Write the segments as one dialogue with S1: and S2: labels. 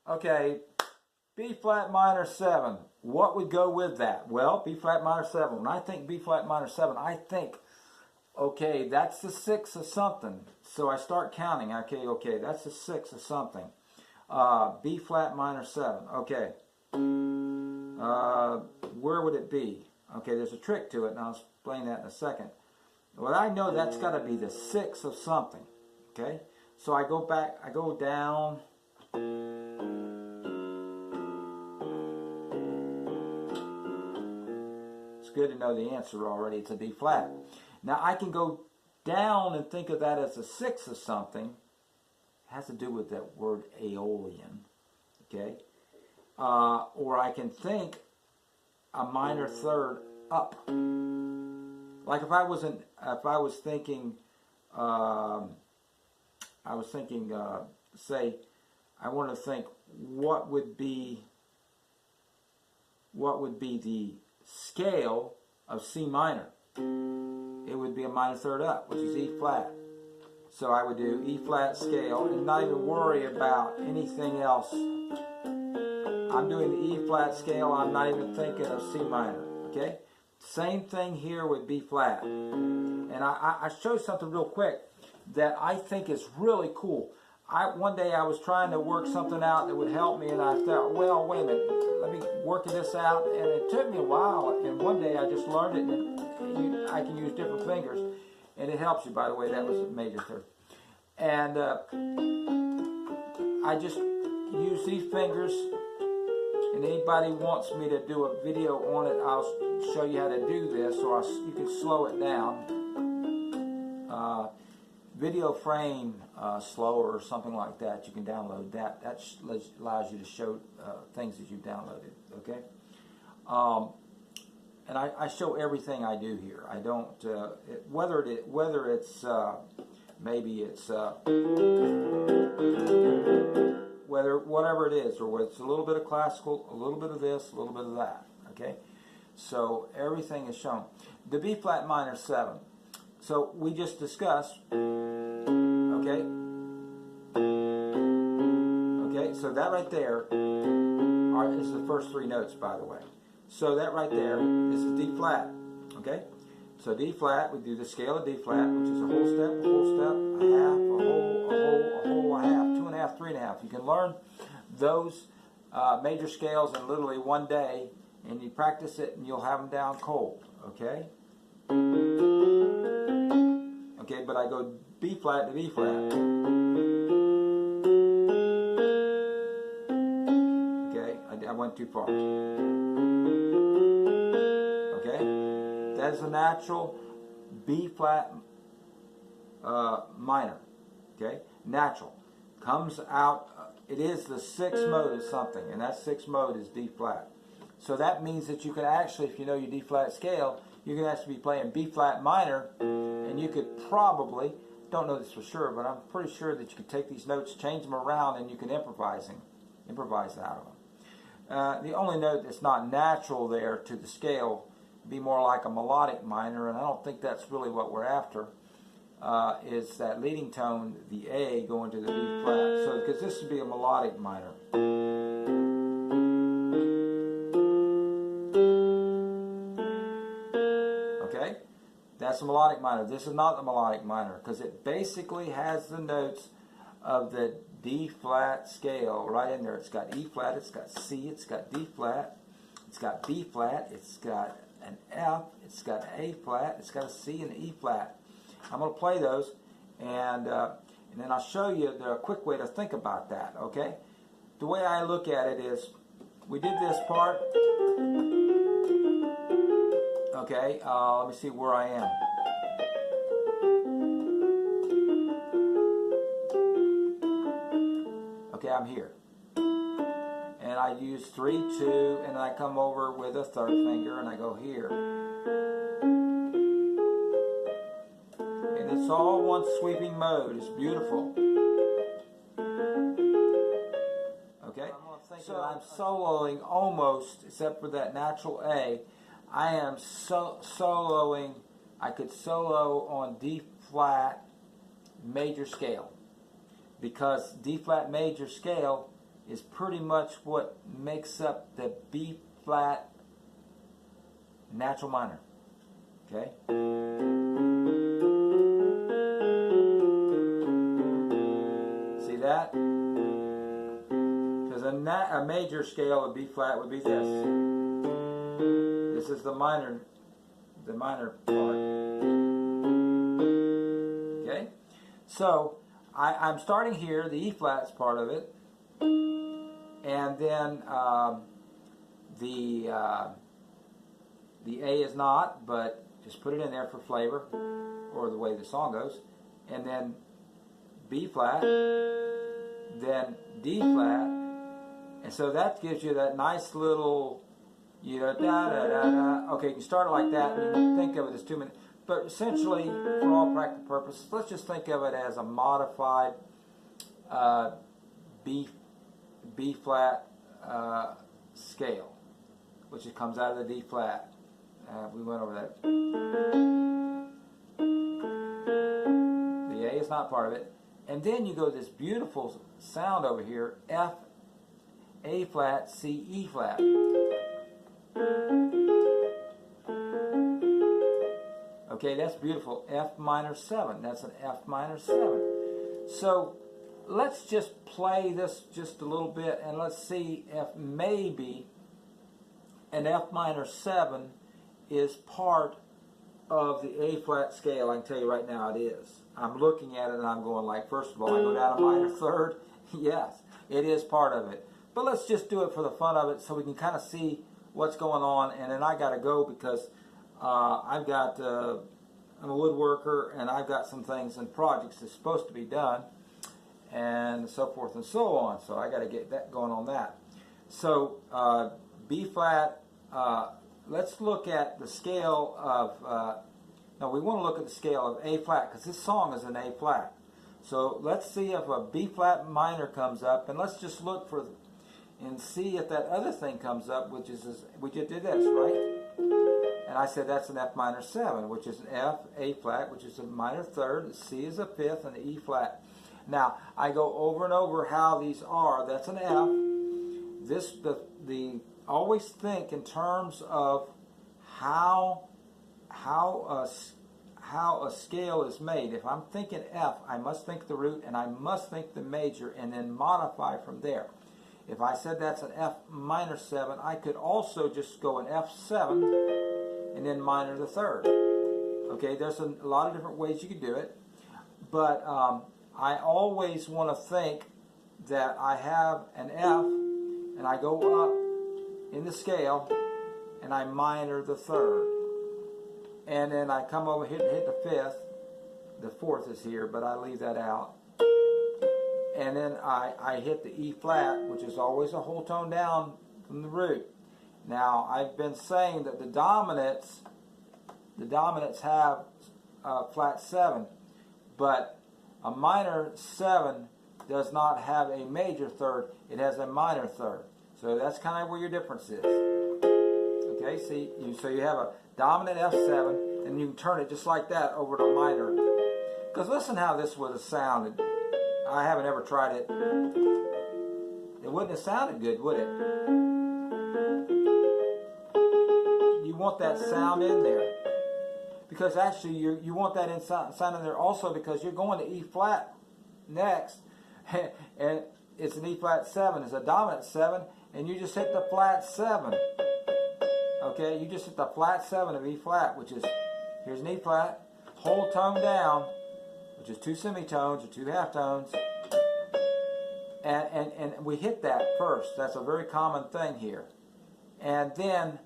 S1: Okay, B flat minor 7. What would go with that? Well, B flat minor 7. When I think B flat minor 7, I think, okay, that's the 6 of something. So I start counting. Okay, that's the 6 of something. B flat minor 7. Okay. Where would it be? Okay, there's a trick to it, and I'll explain that in a second. Well, I know that's got to be the 6 of something. Okay, so I go back, I go down. It's good to know the answer already. It's a D flat. Now I can go down and think of that as a 6 of something. It has to do with that word aeolian. Okay, or I can think a minor third up. Like if I was thinking, say, I want to think what would be the scale of C minor. It would be a minor third up, which is E flat. So I would do E flat scale and not even worry about anything else. I'm doing the E flat scale, I'm not even thinking of C minor, okay? Same thing here with B flat. And I show something real quick that I think is really cool. One day I was trying to work something out that would help me, and I thought, well, wait a minute, let me work this out. And it took me a while, and one day I just learned it, and I can use different fingers. And it helps you, by the way, that was a major third. And I just use these fingers. And anybody wants me to do a video on it, I'll show you how to do this, or you can slow it down. Video frame slower or something like that, you can download that. That allows you to show things that you've downloaded, okay? And I show everything I do here. I don't, whether it's maybe it's whatever it is, or whether it's a little bit of classical, a little bit of this, a little bit of that, okay? So everything is shown. The B flat minor 7. So we just discussed, okay? Okay, so that right there is the first 3 notes, by the way. So that right there is the D flat, okay? So D flat, we do the scale of D flat, which is a whole step, a half, a whole, a half, 2 1/2, 3 1/2. You can learn those major scales in literally one day, and you practice it, and you'll have them down cold, okay? Okay, but I go B flat to B flat. Okay, I went too far. Okay, that is a natural B flat minor. Okay, natural. Comes out, it is the 6th mode of something, and that 6th mode is D flat. So that means that you can actually, if you know your D flat scale, you can actually be playing B flat minor, and you could probably, don't know this for sure, but I'm pretty sure that you could take these notes, change them around, and you can improvise out of them. The only note that's not natural there to the scale would be more like a melodic minor, and I don't think that's really what we're after. Is that leading tone, the A, going to the B flat. So, because this would be a melodic minor. Okay? That's a melodic minor. This is not the melodic minor, because it basically has the notes of the D flat scale right in there. It's got E flat, it's got C, it's got D flat, it's got B flat, it's got an F, it's got A flat, it's got a C and an E flat. I'm going to play those, and then I'll show you the quick way to think about that, okay? The way I look at it is, we did this part, okay, let me see where I am. Okay, I'm here. And I use 3, 2, and I come over with a 3rd finger, and I go here. It's all one sweeping mode. It's beautiful. Okay? So I'm soloing almost, except for that natural A. I am soloing. I could solo on D flat major scale, because D flat major scale is pretty much what makes up the B flat natural minor. Okay? See that? Because a major scale of B flat would be this. This is the minor part. Okay? So I'm starting here, the E flat's part of it, and then the A is not, but just put it in there for flavor, or the way the song goes, and then B flat, then D flat, and so that gives you that nice little, you know, da da da da. Okay, you can start it like that, and you can think of it as 2 minutes. But essentially, for all practical purposes, let's just think of it as a modified B flat scale, which it comes out of the D flat. We went over that. The A is not part of it. And then you go this beautiful sound over here, F, A flat, C, E flat. Okay, that's beautiful. F minor 7. That's an F minor 7. So let's just play this just a little bit, and let's see if maybe an F minor 7 is part of the A flat scale. I can tell you right now it is. I'm looking at it and I'm going like, first of all, I go down a minor third. Yes, it is part of it. But let's just do it for the fun of it so we can kind of see what's going on. And then I got to go because I'm a woodworker, and I've got some things and projects that's supposed to be done, and so forth and so on. So I got to get that going on that. So B flat. Let's look at the scale of. No, we want to look at the scale of A flat because this song is in A flat. So let's see if a B flat minor comes up, and let's just look for and see if that other thing comes up, which is we just did this, right? And I said that's an F minor 7, which is an F, A flat, which is a minor third, the C is a fifth, and the E flat. Now, I go over and over how these are. That's an F. Always think in terms of how a scale is made. If I'm thinking F, I must think the root, and I must think the major, and then modify from there. If I said that's an F minor 7, I could also just go an F7 and then minor the third. Okay, there's a lot of different ways you could do it, but I always want to think that I have an F and I go up in the scale and I minor the third, and then I come over here and hit the fifth. The fourth is here, but I leave that out. And then I hit the E flat, which is always a whole tone down from the root. Now, I've been saying that the dominants have flat 7, but a minor 7 does not have a major third, it has a minor third. So that's kind of where your difference is. Okay, see, so you have a dominant F7, and you can turn it just like that over to minor. Because listen how this would have sounded. I haven't ever tried it. It wouldn't have sounded good, would it? You want that sound in there. Because actually you want that sound in there also because you're going to E flat next. And it's an E flat 7. It's a dominant 7. And you just hit the flat 7. Okay, you just hit the flat 7 of E flat, which is, here's an E flat, whole tone down, which is 2 semitones or 2 half tones. And we hit that first. That's a very common thing here. And then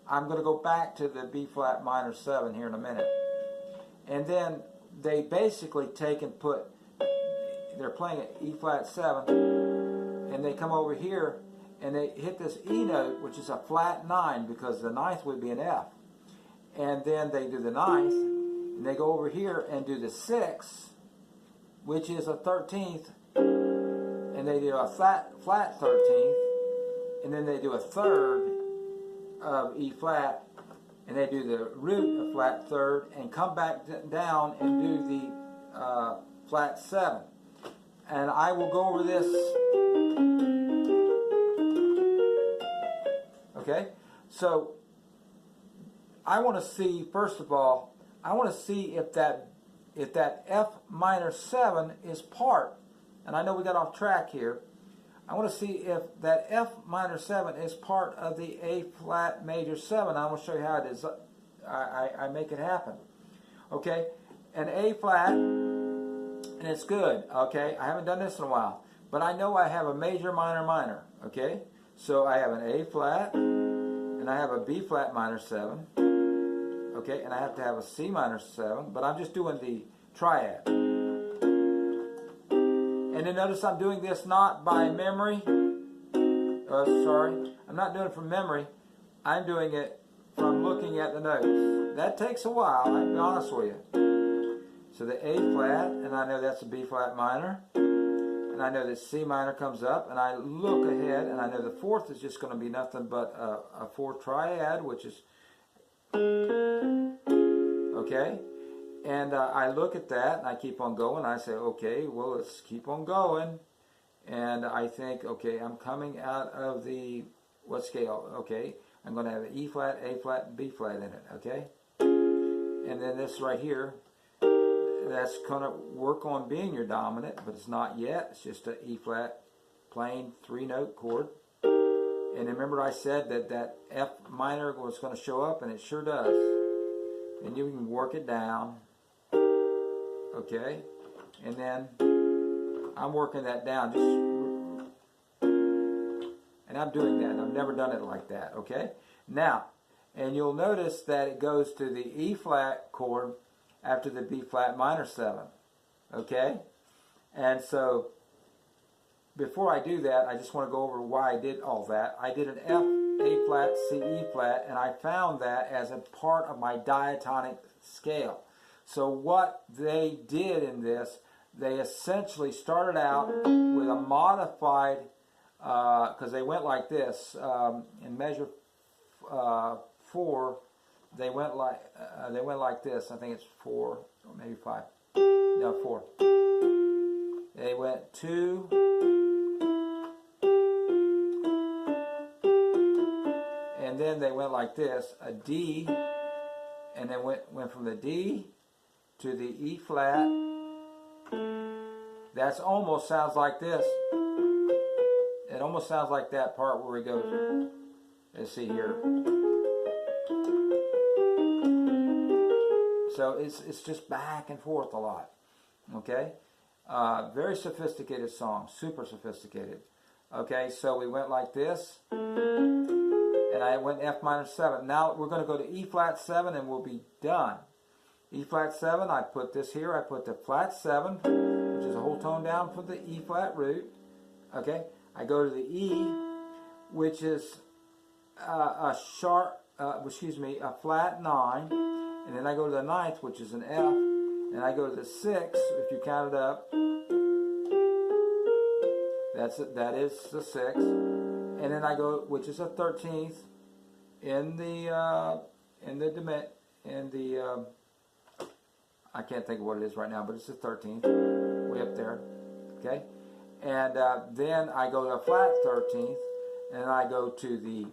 S1: I'm going to go back to the B flat minor 7 here in a minute. And then they basically take and put, they're playing an E flat 7, and they come over here and they hit this E note, which is a flat 9, because the ninth would be an F. And then they do the ninth, and they go over here and do the 6, which is a 13th, and they do a flat 13th, and then they do a third of E flat, and they do the root of flat third, and come back down and do the flat 7. And I will go over this Okay, so I want to see, first of all, I want to see if that F minor 7 is part, and I know we got off track here. I want to see if that F minor 7 is part of the A flat major 7. I want to show you how it is. I make it happen. Okay, an A flat, and it's good. Okay, I haven't done this in a while, but I know I have a major minor minor. Okay, so I have an A flat, and I have a B flat minor 7. Okay, and I have to have a C minor 7, but I'm just doing the triad. And then notice I'm doing this not by memory. Sorry, I'm not doing it from memory. I'm doing it from looking at the notes. That takes a while, I'll be honest with you. So the A flat, and I know that's a B flat minor. And I know that C minor comes up, and I look ahead, and I know the fourth is just going to be nothing but a 4 triad, which is, okay? And I look at that, and I keep on going. I say, okay, well, let's keep on going. And I think, okay, I'm coming out of the, what scale? Okay, I'm going to have an E flat, A flat, and B flat in it, okay? And then this right here, that's going to work on being your dominant, but it's not yet. It's just an E flat, plain 3-note chord. And remember I said that that F minor was going to show up, and it sure does. And you can work it down. Okay, and then I'm working that down, and I'm doing that. I've never done it like that. Okay, now, and you'll notice that it goes to the E flat chord after the B flat minor 7. Okay, and so before I do that, I just want to go over why I did all that. I did an F, A flat, C, E flat, and I found that as a part of my diatonic scale. So what they did in this, they essentially started out with a modified, because they went like this, in measure 4, they went like this. I think it's 4 or maybe 5. No, 4. They went 2, and then they went like this, a D, and then went from the D to the E flat. That almost sounds like this. It almost sounds like that part where he goes, let's see here. So it's just back and forth a lot. Okay? Very sophisticated song, super sophisticated. Okay, so we went like this, and I went F minor 7. Now we're going to go to E flat 7, and we'll be done. E flat 7, I put this here, I put the flat 7, which is a whole tone down from the E flat root. Okay, I go to the E, which is a flat 9, and then I go to the 9th, which is an F, and I go to the 6th, if you count it up, that is the 6th, and then I go, which is a 13th, in the I can't think of what it is right now, but it's the 13th, way up there, okay? And then I go to a flat 13th, and I go to the